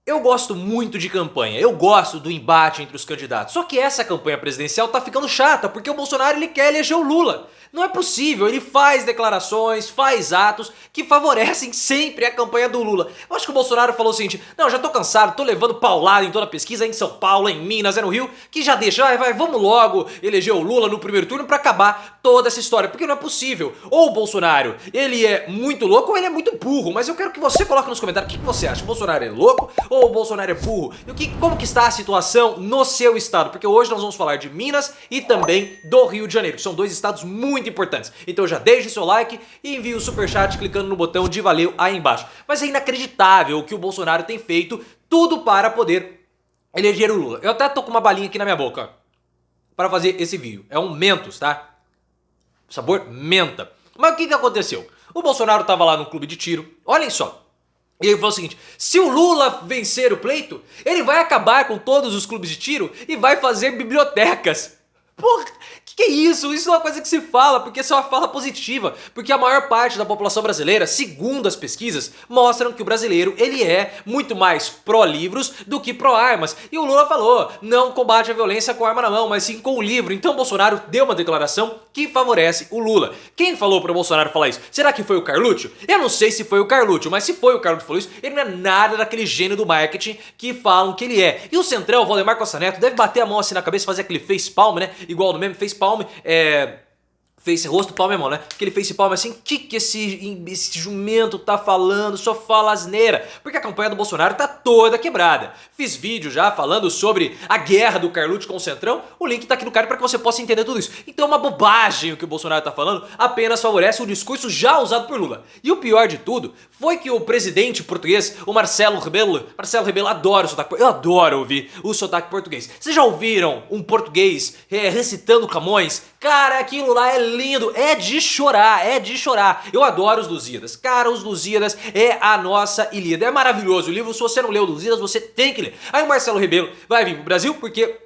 Eu gosto muito de campanha, eu gosto do embate entre os candidatos. Só que essa campanha presidencial tá ficando chata, porque o Bolsonaro ele quer eleger o Lula. Não é possível, ele faz declarações, faz atos que favorecem sempre a campanha do Lula. Eu acho que o Bolsonaro falou o seguinte: não, já tô cansado, tô levando paulada em toda a pesquisa, em São Paulo, em Minas, no Rio, que já deixa, vamos logo eleger o Lula no primeiro turno pra acabar toda essa história, porque não é possível. Ou o Bolsonaro, ele é muito louco ou ele é muito burro, mas eu quero que você coloque nos comentários o que você acha, o Bolsonaro é louco ou o Bolsonaro é burro? E como que está a situação no seu estado? Porque hoje nós vamos falar de Minas e também do Rio de Janeiro, que são dois estados muito importantes. Então já deixe seu like e envie o superchat clicando no botão de valeu aí embaixo. Mas é inacreditável o que o Bolsonaro tem feito, tudo para poder eleger o Lula. Eu até tô com uma balinha aqui na minha boca para fazer esse vídeo. É um Mentos, tá? Sabor menta. Mas o que aconteceu? O Bolsonaro tava lá no clube de tiro, olhem só. E ele falou o seguinte: se o Lula vencer o pleito, ele vai acabar com todos os clubes de tiro e vai fazer bibliotecas. Porra, que é isso? Isso é uma coisa que se fala, porque isso é uma fala positiva. Porque a maior parte da população brasileira, segundo as pesquisas, mostram que o brasileiro, ele é muito mais pró-livros do que pró-armas. E o Lula falou, não combate a violência com arma na mão, mas sim com o livro. Então o Bolsonaro deu uma declaração que favorece o Lula. Quem falou para o Bolsonaro falar isso? Será que foi o Carluccio? Eu não sei se foi o Carluccio, mas se foi o Carluccio que falou isso, ele não é nada daquele gênio do marketing que falam que ele é. E o Centrão, o Valdemar Costa Neto, deve bater a mão assim na cabeça e fazer aquele face palm, né? Igual no meme, face palm, face rosto, palma é mão, né? Aquele face palm assim, que esse jumento tá falando, só fala asneira. Porque a campanha do Bolsonaro tá toda quebrada. Fiz vídeo já falando sobre a guerra do Carluccio com o Centrão, o link tá aqui no card para que você possa entender tudo isso. Então é uma bobagem o que o Bolsonaro tá falando, apenas favorece o discurso já usado por Lula. E o pior de tudo foi que o presidente português, o Marcelo Rebelo, adora o sotaque, eu adoro ouvir o sotaque português. Vocês já ouviram um português recitando Camões? Cara, aquilo lá é lindo, é de chorar, é de chorar. Eu adoro os Lusíadas. Cara, os Lusíadas é a nossa Ilíada. É maravilhoso o livro, se você não leu Lusíadas, você tem que ler. Aí o Marcelo Rebelo vai vir pro Brasil porque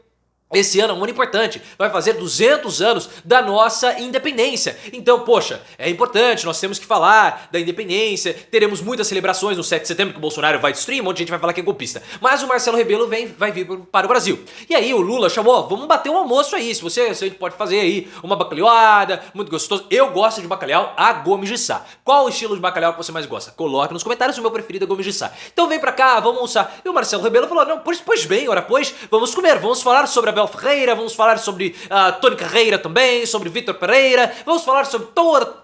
esse ano é um ano importante, vai fazer 200 anos da nossa independência. Então, poxa, é importante, nós temos que falar da independência, teremos muitas celebrações no 7 de setembro que o Bolsonaro vai destruir, um monte de gente vai falar que é golpista. Mas o Marcelo Rebelo vai vir para o Brasil. E aí o Lula chamou, vamos bater um almoço aí, se a gente pode fazer aí uma bacalhoada, muito gostoso. Eu gosto de bacalhau a Gomes de Sá. Qual o estilo de bacalhau que você mais gosta? Coloque nos comentários, o meu preferido é Gomes de Sá. Então vem pra cá, vamos almoçar. E o Marcelo Rebelo falou, não, pois bem, ora pois, vamos comer, vamos falar sobre a Ferreira, vamos falar sobre Tony Carreira também, sobre Vitor Pereira, vamos falar sobre todo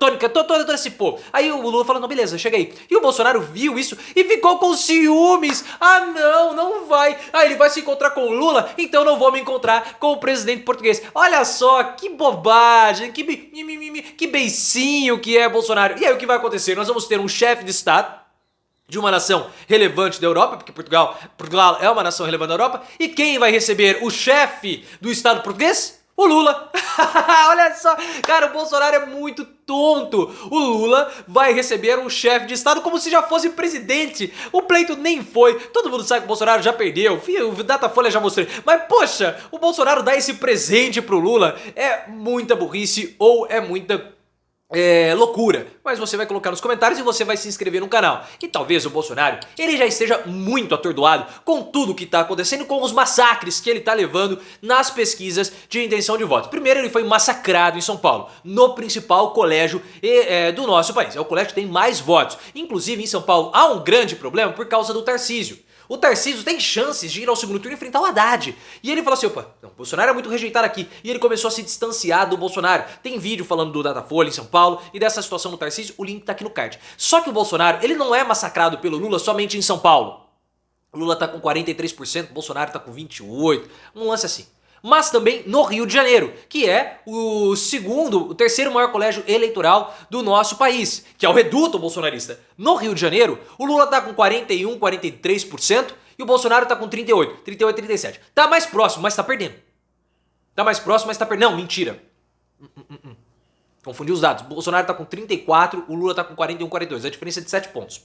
esse povo. Aí o Lula falou, não, beleza, chega aí. E o Bolsonaro viu isso e ficou com ciúmes. Ah não vai. Ah, ele vai se encontrar com o Lula, então não vou me encontrar com o presidente português. Olha só, que bobagem, que beicinho que é Bolsonaro. E aí o que vai acontecer? Nós vamos ter um chefe de Estado de uma nação relevante da Europa, porque Portugal é uma nação relevante da Europa, e quem vai receber o chefe do Estado português? O Lula. Olha só, cara, o Bolsonaro é muito tonto. O Lula vai receber um chefe de Estado como se já fosse presidente. O pleito nem foi. Todo mundo sabe que o Bolsonaro já perdeu. O Datafolha já mostrei. Mas, poxa, o Bolsonaro dá esse presente pro Lula. É muita burrice ou é muita loucura, mas você vai colocar nos comentários e você vai se inscrever no canal. E talvez o Bolsonaro, ele já esteja muito atordoado com tudo que está acontecendo, com os massacres que ele está levando nas pesquisas de intenção de voto. Primeiro, ele foi massacrado em São Paulo, no principal colégio do nosso país. É o colégio que tem mais votos. Inclusive, em São Paulo, há um grande problema por causa do Tarcísio. O Tarcísio tem chances de ir ao segundo turno e enfrentar o Haddad. E ele falou assim, opa, não, o Bolsonaro é muito rejeitado aqui. E ele começou a se distanciar do Bolsonaro. Tem vídeo falando do Datafolha em São Paulo e dessa situação do Tarcísio, o link tá aqui no card. Só que o Bolsonaro, ele não é massacrado pelo Lula somente em São Paulo. O Lula tá com 43%, o Bolsonaro tá com 28%, um lance assim. Mas também no Rio de Janeiro, que é o terceiro maior colégio eleitoral do nosso país, que é o reduto bolsonarista. No Rio de Janeiro, o Lula tá com 41, 43% e o Bolsonaro tá com 38, 37. Tá mais próximo, mas tá perdendo. Tá mais próximo, mas tá perdendo. Não, mentira. Confundi os dados. O Bolsonaro tá com 34, o Lula tá com 41, 42. A diferença é de 7 pontos.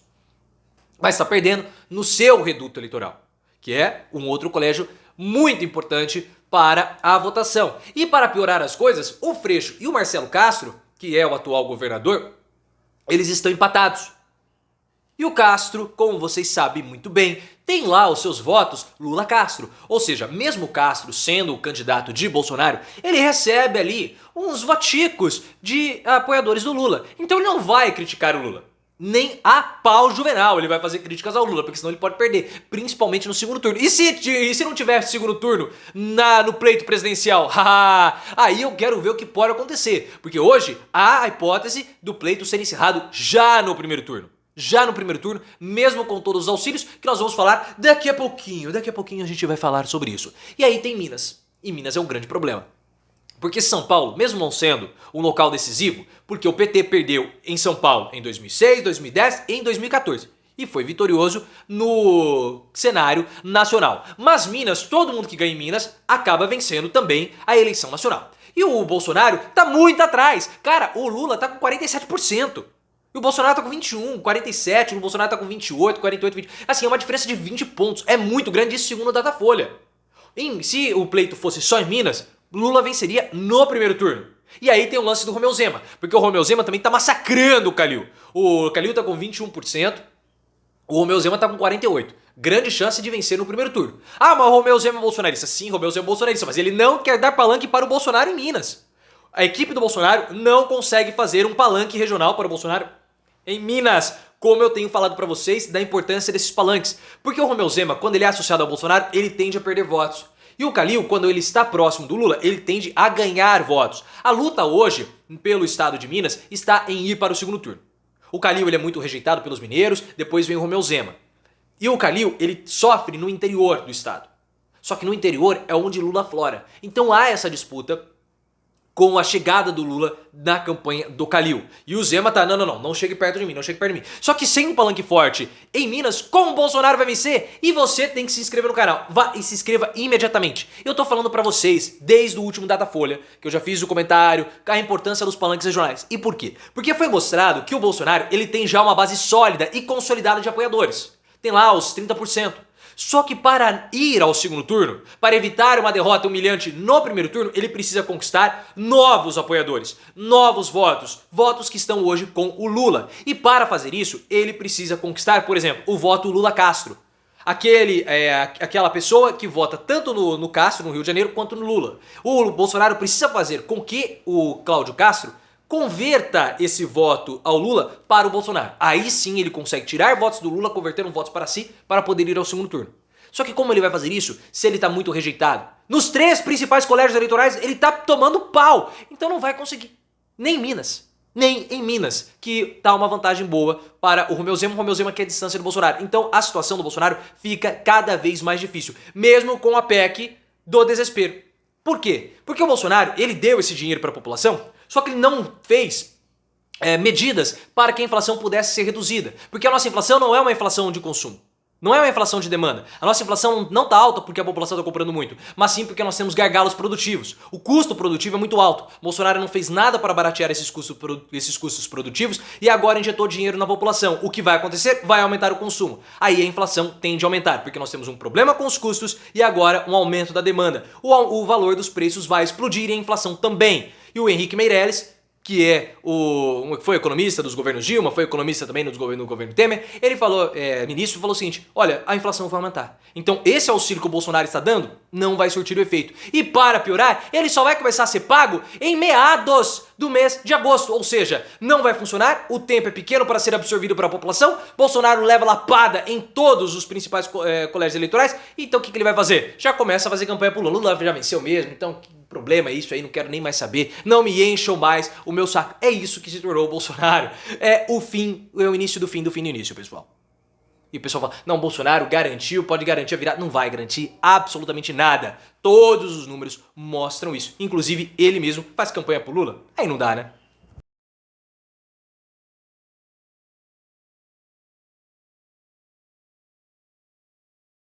Mas tá perdendo no seu reduto eleitoral, que é um outro colégio muito importante para a votação. E para piorar as coisas, o Freixo e o Marcelo Castro, que é o atual governador, eles estão empatados. E o Castro, como vocês sabem muito bem, tem lá os seus votos Lula-Castro. Ou seja, mesmo Castro sendo o candidato de Bolsonaro, ele recebe ali uns voticos de apoiadores do Lula. Então ele não vai criticar o Lula. Nem a pau Juvenal ele vai fazer críticas ao Lula, porque senão ele pode perder, principalmente no segundo turno. E se não tiver segundo turno no pleito presidencial? Aí eu quero ver o que pode acontecer, porque hoje há a hipótese do pleito ser encerrado já no primeiro turno. Já no primeiro turno, mesmo com todos os auxílios, que nós vamos falar daqui a pouquinho. Daqui a pouquinho a gente vai falar sobre isso. E aí tem Minas. E Minas é um grande problema. Porque São Paulo, mesmo não sendo um local decisivo, porque o PT perdeu em São Paulo em 2006, 2010 e em 2014. E foi vitorioso no cenário nacional. Mas Minas, todo mundo que ganha em Minas, acaba vencendo também a eleição nacional. E o Bolsonaro tá muito atrás. Cara, o Lula tá com 47%. E o Bolsonaro tá com 21, 47, o Bolsonaro tá com 28, 48, 20. Assim, é uma diferença de 20 pontos. É muito grande isso segundo o Datafolha. Se o pleito fosse só em Minas, Lula venceria no primeiro turno. E aí tem o lance do Romeu Zema, porque o Romeu Zema também tá massacrando o Calil. O Calil tá com 21%, o Romeu Zema tá com 48%. Grande chance de vencer no primeiro turno. Ah, mas o Romeu Zema é bolsonarista. Sim, o Romeu Zema é bolsonarista, mas ele não quer dar palanque para o Bolsonaro em Minas. A equipe do Bolsonaro não consegue fazer um palanque regional para o Bolsonaro em Minas, como eu tenho falado pra vocês da importância desses palanques. Porque o Romeu Zema, quando ele é associado ao Bolsonaro, ele tende a perder votos. E o Calil, quando ele está próximo do Lula, ele tende a ganhar votos. A luta hoje, pelo estado de Minas, está em ir para o segundo turno. O Calil ele é muito rejeitado pelos mineiros, depois vem o Romeu Zema. E o Calil, ele sofre no interior do estado. Só que no interior é onde Lula flora. Então há essa disputa com a chegada do Lula na campanha do Calil. E o Zema tá, não chegue perto de mim, não chegue perto de mim. Só que sem um palanque forte em Minas, como o Bolsonaro vai vencer? E você tem que se inscrever no canal. Vá e se inscreva imediatamente. Eu tô falando pra vocês, desde o último Datafolha, que eu já fiz o comentário, a importância dos palanques regionais. E por quê? Porque foi mostrado que o Bolsonaro, ele tem já uma base sólida e consolidada de apoiadores. Tem lá os 30%. Só que para ir ao segundo turno, para evitar uma derrota humilhante no primeiro turno, ele precisa conquistar novos apoiadores, novos votos, votos que estão hoje com o Lula. E para fazer isso, ele precisa conquistar, por exemplo, o voto Lula-Castro. Aquela pessoa que vota tanto no Castro, no Rio de Janeiro, quanto no Lula. O Bolsonaro precisa fazer com que o Cláudio Castro converta esse voto ao Lula para o Bolsonaro. Aí sim ele consegue tirar votos do Lula, converter votos para si, para poder ir ao segundo turno. Só que como ele vai fazer isso se ele está muito rejeitado? Nos 3 principais colégios eleitorais ele está tomando pau. Então não vai conseguir. Nem em Minas. Nem em Minas, que tá uma vantagem boa para o Romeu Zema que é a distância do Bolsonaro. Então a situação do Bolsonaro fica cada vez mais difícil, mesmo com a PEC do desespero. Por quê? Porque o Bolsonaro, ele deu esse dinheiro para a população, só que ele não fez medidas para que a inflação pudesse ser reduzida. Porque a nossa inflação não é uma inflação de consumo. Não é uma inflação de demanda. A nossa inflação não está alta porque a população está comprando muito, mas sim porque nós temos gargalos produtivos. O custo produtivo é muito alto. Bolsonaro não fez nada para baratear esses custos produtivos e agora injetou dinheiro na população. O que vai acontecer? Vai aumentar o consumo. Aí a inflação tende a aumentar, porque nós temos um problema com os custos e agora um aumento da demanda. O valor dos preços vai explodir e a inflação também. E o Henrique Meirelles, que foi economista dos governos Dilma, foi economista também no governo Temer, ele falou, ministro, falou o seguinte: olha, a inflação vai aumentar. Então esse auxílio que o Bolsonaro está dando não vai surtir o efeito. E para piorar, ele só vai começar a ser pago em meados do mês de agosto. Ou seja, não vai funcionar, o tempo é pequeno para ser absorvido pela população, Bolsonaro leva lapada em todos os principais colégios eleitorais, então o que ele vai fazer? Já começa a fazer campanha pro Lula. Lula já venceu mesmo, então problema é isso aí, não quero nem mais saber, não me encham mais o meu saco. É isso que se tornou o Bolsonaro. É o início do fim do início, pessoal. E o pessoal fala, não, Bolsonaro garantiu, pode garantir a virada. Não vai garantir absolutamente nada. Todos os números mostram isso. Inclusive, ele mesmo faz campanha pro Lula. Aí não dá, né?